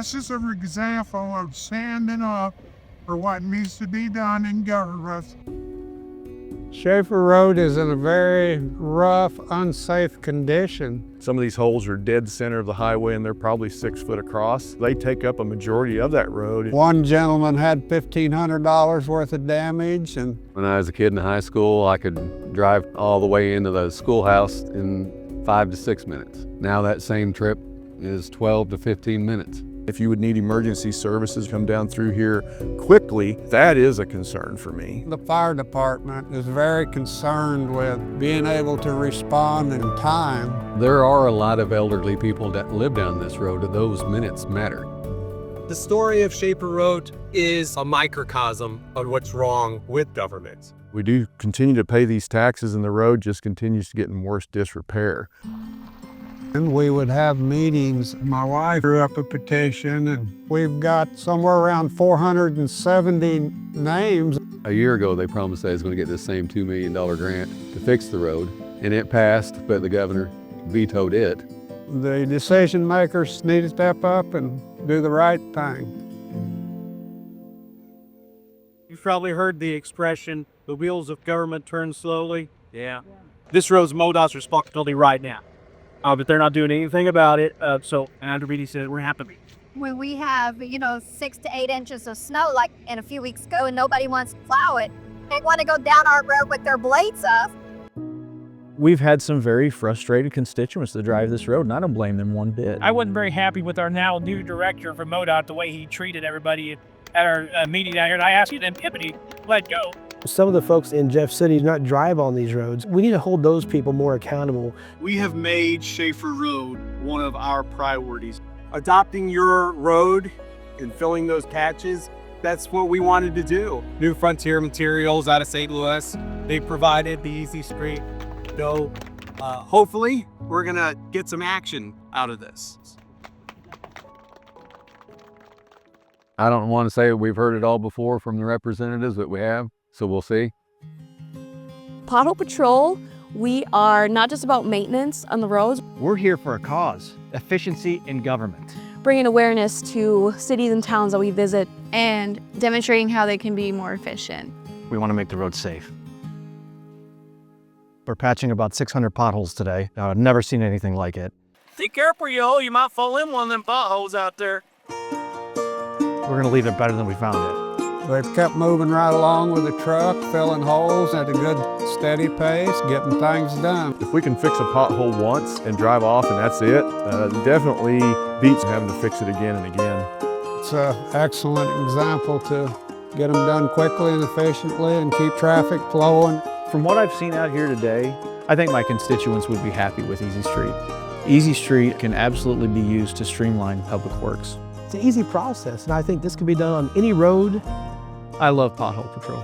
That's just an example of standing up for what needs to be done in government. Shafer Road is in a very rough, unsafe condition. Some of these holes are dead center of the highway and they're probably 6 foot across. They take up a majority of that road. One gentleman had $1,500 worth of damage. And when I was a kid in high school, I could drive all the way into the schoolhouse in 5 to 6 minutes. Now that same trip is 12 to 15 minutes. If you would need emergency services come down through here quickly, that is a concern for me. The fire department is very concerned with being able to respond in time. There are a lot of elderly people that live down this road, and those minutes matter. The story of Shafer Road is a microcosm of what's wrong with government. We do continue to pay these taxes and the road just continues to get in worse disrepair. And we would have meetings. My wife drew up a petition, and we've got somewhere around 470 names. A year ago, they promised they was going to get this same $2 million grant to fix the road, and it passed, but the governor vetoed it. The decision makers need to step up and do the right thing. You've probably heard the expression, the wheels of government turn slowly. Yeah. This road's MoDOT's responsibility right now. But they're not doing anything about it. So Andrew Beatty said we're happy. When we have, 6 to 8 inches of snow, like in a few weeks ago, and nobody wants to plow it, they want to go down our road with their blades up. We've had some very frustrated constituents that drive this road, and I don't blame them one bit. I wasn't very happy with our now new director from MoDOT, the way he treated everybody at our meeting down here, and I asked him, Pippity, let go. Some of the folks in Jeff City do not drive on these roads. We need to hold those people more accountable. We have made Shafer Road one of our priorities. Adopting your road and filling those patches, that's what we wanted to do. New Frontier Materials out of St. Louis, they provided the easy street. So hopefully we're gonna get some action out of this. I don't want to say we've heard it all before from the representatives, but we have, so we'll see. Pothole Patrol, we are not just about maintenance on the roads. We're here for a cause, efficiency in government. Bringing awareness to cities and towns that we visit. And demonstrating how they can be more efficient. We want to make the road safe. We're patching about 600 potholes today. I've never seen anything like it. Be careful, yo. You might fall in one of them potholes out there. We're going to leave it better than we found it. They've kept moving right along with the truck, filling holes at a good, steady pace, getting things done. If we can fix a pothole once and drive off and that's it, definitely beats having to fix it again and again. It's an excellent example to get them done quickly and efficiently and keep traffic flowing. From what I've seen out here today, I think my constituents would be happy with Easy Street. Easy Street can absolutely be used to streamline public works. It's an easy process, and I think this can be done on any road. I love Pothole Patrol.